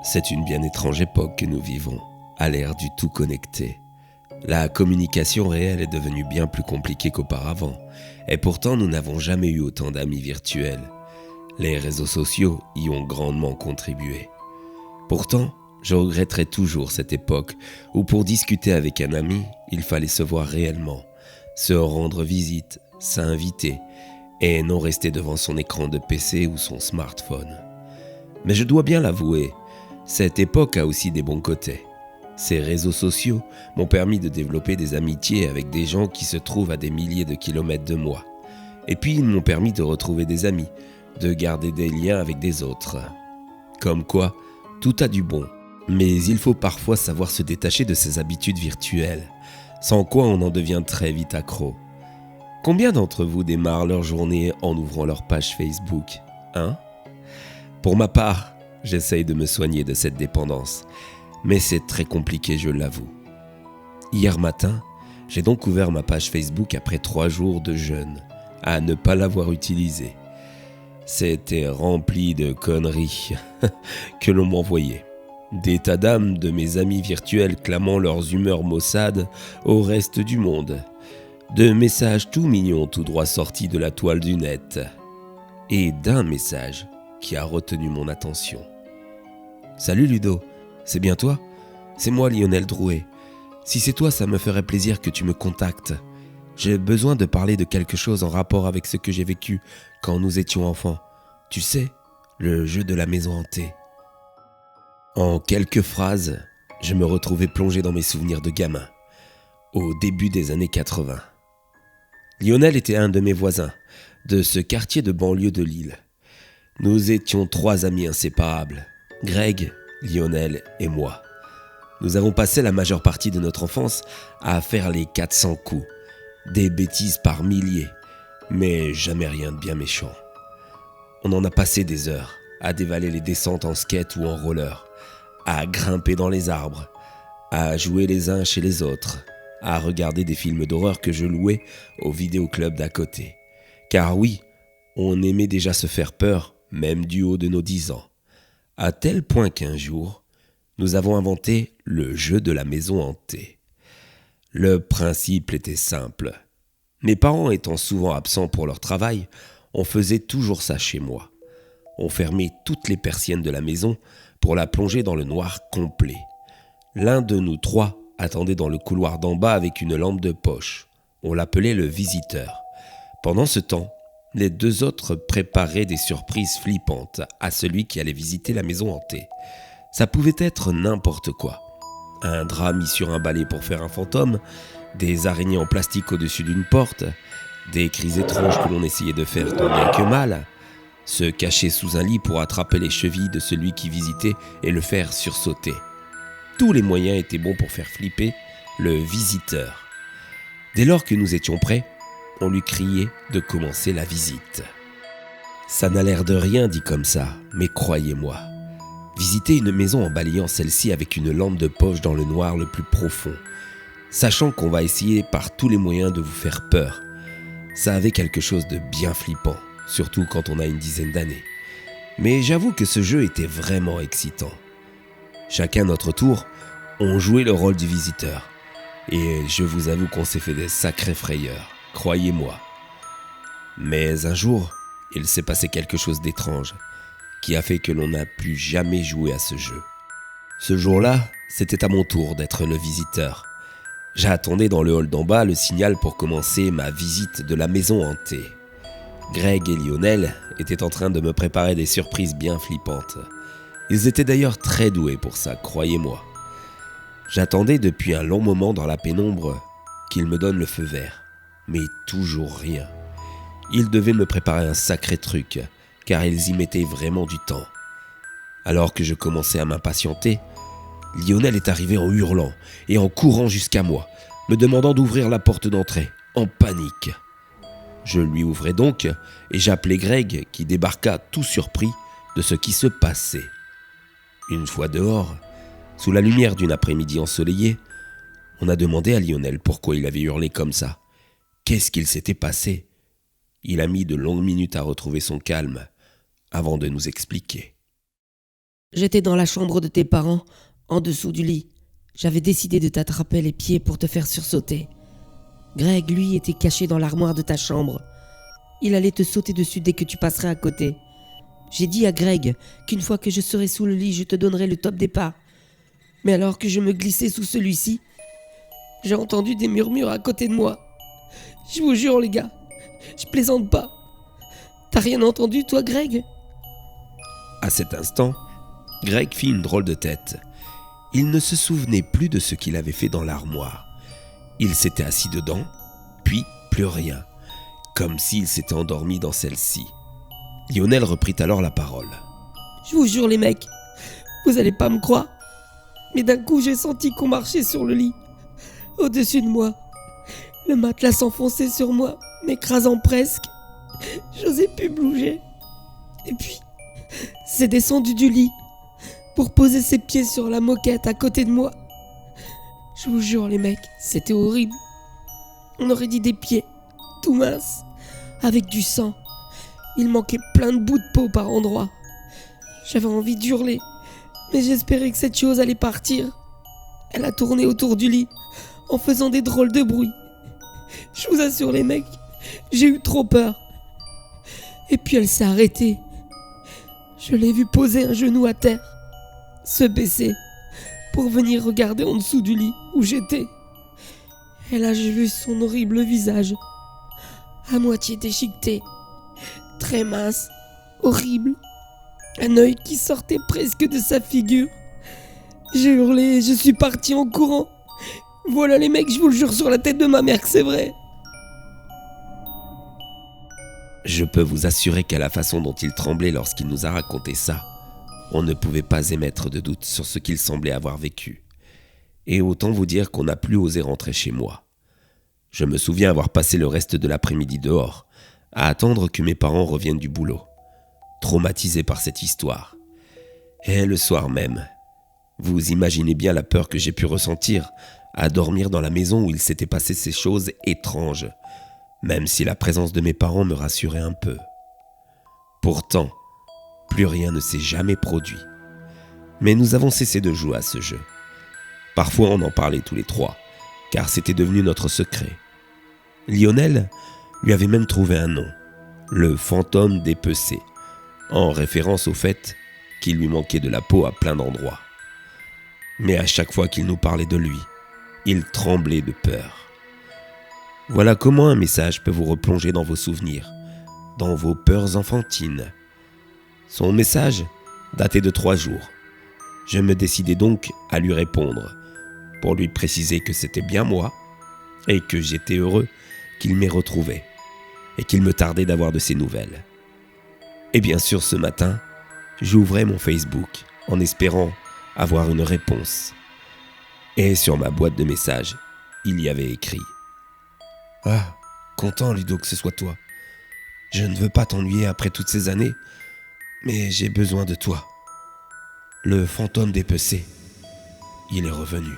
C'est une bien étrange époque que nous vivons, à l'ère du tout connecté. La communication réelle est devenue bien plus compliquée qu'auparavant, et pourtant nous n'avons jamais eu autant d'amis virtuels. Les réseaux sociaux y ont grandement contribué. Pourtant, je regretterai toujours cette époque où pour discuter avec un ami, il fallait se voir réellement, se rendre visite, s'inviter, et non rester devant son écran de PC ou son smartphone. Mais je dois bien l'avouer, cette époque a aussi des bons côtés. Ces réseaux sociaux m'ont permis de développer des amitiés avec des gens qui se trouvent à des milliers de kilomètres de moi. Et puis ils m'ont permis de retrouver des amis, de garder des liens avec des autres. Comme quoi, tout a du bon. Mais il faut parfois savoir se détacher de ses habitudes virtuelles, sans quoi on en devient très vite accro. Combien d'entre vous démarrent leur journée en ouvrant leur page Facebook, hein ? Pour ma part, j'essaye de me soigner de cette dépendance, mais c'est très compliqué, je l'avoue. Hier matin, j'ai donc ouvert ma page Facebook après 3 jours de jeûne, à ne pas l'avoir utilisée. C'était rempli de conneries que l'on m'envoyait. Des tas d'âmes de mes amis virtuels clamant leurs humeurs maussades au reste du monde. De messages tout mignons tout droit sortis de la toile du net. Et d'un message qui a retenu mon attention. « Salut Ludo, c'est bien toi ? C'est moi Lionel Drouet. Si c'est toi, ça me ferait plaisir que tu me contactes. J'ai besoin de parler de quelque chose en rapport avec ce que j'ai vécu quand nous étions enfants. Tu sais, le jeu de la maison hantée. » En quelques phrases, je me retrouvais plongé dans mes souvenirs de gamin, au début des années 80. Lionel était un de mes voisins, de ce quartier de banlieue de Lille. Nous étions 3 amis inséparables, Greg, Lionel et moi. Nous avons passé la majeure partie de notre enfance à faire les 400 coups, des bêtises par milliers, mais jamais rien de bien méchant. On en a passé des heures à dévaler les descentes en skate ou en roller, à grimper dans les arbres, à jouer les uns chez les autres, à regarder des films d'horreur que je louais au vidéoclub d'à côté. Car oui, on aimait déjà se faire peur, même du haut de nos 10 ans. À tel point qu'un jour, nous avons inventé le jeu de la maison hantée. Le principe était simple. Mes parents étant souvent absents pour leur travail, on faisait toujours ça chez moi. On fermait toutes les persiennes de la maison pour la plonger dans le noir complet. L'un de nous 3 attendait dans le couloir d'en bas avec une lampe de poche. On l'appelait le visiteur. Pendant ce temps, les 2 autres préparaient des surprises flippantes à celui qui allait visiter la maison hantée. Ça pouvait être n'importe quoi. Un drap mis sur un balai pour faire un fantôme, des araignées en plastique au-dessus d'une porte, des cris étranges que l'on essayait de faire tant bien que mal, se cacher sous un lit pour attraper les chevilles de celui qui visitait et le faire sursauter. Tous les moyens étaient bons pour faire flipper le visiteur. Dès lors que nous étions prêts, on lui criait de commencer la visite. Ça n'a l'air de rien dit comme ça, mais croyez-moi, visiter une maison en balayant celle-ci avec une lampe de poche dans le noir le plus profond, sachant qu'on va essayer par tous les moyens de vous faire peur, ça avait quelque chose de bien flippant, surtout quand on a une dizaine d'années. Mais j'avoue que ce jeu était vraiment excitant. Chacun notre tour, on jouait le rôle du visiteur. Et je vous avoue qu'on s'est fait des sacrées frayeurs, croyez-moi. Mais un jour, il s'est passé quelque chose d'étrange, qui a fait que l'on n'a plus jamais joué à ce jeu. Ce jour-là, c'était à mon tour d'être le visiteur. J'attendais dans le hall d'en bas le signal pour commencer ma visite de la maison hantée. Greg et Lionel étaient en train de me préparer des surprises bien flippantes. Ils étaient d'ailleurs très doués pour ça, croyez-moi. J'attendais depuis un long moment dans la pénombre qu'ils me donnent le feu vert, mais toujours rien. Ils devaient me préparer un sacré truc, car ils y mettaient vraiment du temps. Alors que je commençais à m'impatienter, Lionel est arrivé en hurlant et en courant jusqu'à moi, me demandant d'ouvrir la porte d'entrée, en panique. Je lui ouvrais donc et j'appelais Greg qui débarqua tout surpris de ce qui se passait. Une fois dehors, sous la lumière d'une après-midi ensoleillée, on a demandé à Lionel pourquoi il avait hurlé comme ça. Qu'est-ce qu'il s'était passé ? Il a mis de longues minutes à retrouver son calme avant de nous expliquer. J'étais dans la chambre de tes parents, en dessous du lit. J'avais décidé de t'attraper les pieds pour te faire sursauter. Greg, lui, était caché dans l'armoire de ta chambre. Il allait te sauter dessus dès que tu passerais à côté. J'ai dit à Greg qu'une fois que je serai sous le lit, je te donnerai le top départ. Mais alors que je me glissais sous celui-ci, j'ai entendu des murmures à côté de moi. Je vous jure, les gars, je plaisante pas. T'as rien entendu, toi, Greg ? À cet instant, Greg fit une drôle de tête. Il ne se souvenait plus de ce qu'il avait fait dans l'armoire. Il s'était assis dedans, puis plus rien, comme s'il s'était endormi dans celle-ci. Lionel reprit alors la parole. Je vous jure, les mecs, vous allez pas me croire, mais d'un coup j'ai senti qu'on marchait sur le lit, au-dessus de moi. Le matelas s'enfonçait sur moi, m'écrasant presque. J'osais plus bouger. Et puis, c'est descendu du lit pour poser ses pieds sur la moquette à côté de moi. Je vous jure, les mecs, c'était horrible. On aurait dit des pieds, tout minces, avec du sang. Il manquait plein de bouts de peau par endroits. J'avais envie d'hurler, mais j'espérais que cette chose allait partir. Elle a tourné autour du lit, en faisant des drôles de bruits. Je vous assure, les mecs, j'ai eu trop peur. Et puis elle s'est arrêtée. Je l'ai vue poser un genou à terre, se baisser, pour venir regarder en dessous du lit où j'étais. Et là j'ai vu son horrible visage, à moitié déchiqueté, très mince, horrible, un œil qui sortait presque de sa figure. J'ai hurlé et je suis parti en courant. Voilà, les mecs, je vous le jure sur la tête de ma mère que c'est vrai. Je peux vous assurer qu'à la façon dont il tremblait lorsqu'il nous a raconté ça, on ne pouvait pas émettre de doute sur ce qu'il semblait avoir vécu. Et autant vous dire qu'on n'a plus osé rentrer chez moi. Je me souviens avoir passé le reste de l'après-midi dehors, à attendre que mes parents reviennent du boulot, traumatisés par cette histoire. Et le soir même, vous imaginez bien la peur que j'ai pu ressentir à dormir dans la maison où il s'était passé ces choses étranges, même si la présence de mes parents me rassurait un peu. Pourtant, plus rien ne s'est jamais produit. Mais nous avons cessé de jouer à ce jeu. Parfois on en parlait tous les trois, car c'était devenu notre secret. Lionel lui avait même trouvé un nom, le fantôme dépecé, en référence au fait qu'il lui manquait de la peau à plein d'endroits. Mais à chaque fois qu'il nous parlait de lui, il tremblait de peur. Voilà comment un message peut vous replonger dans vos souvenirs, dans vos peurs enfantines. Son message datait de 3 jours. Je me décidai donc à lui répondre, pour lui préciser que c'était bien moi, et que j'étais heureux qu'il m'ait retrouvé, et qu'il me tardait d'avoir de ses nouvelles. Et bien sûr, ce matin, j'ouvrais mon Facebook, en espérant avoir une réponse. Et sur ma boîte de messages, il y avait écrit « Ah, content Ludo que ce soit toi. Je ne veux pas t'ennuyer après toutes ces années, mais j'ai besoin de toi. Le fantôme dépecé, il est revenu. »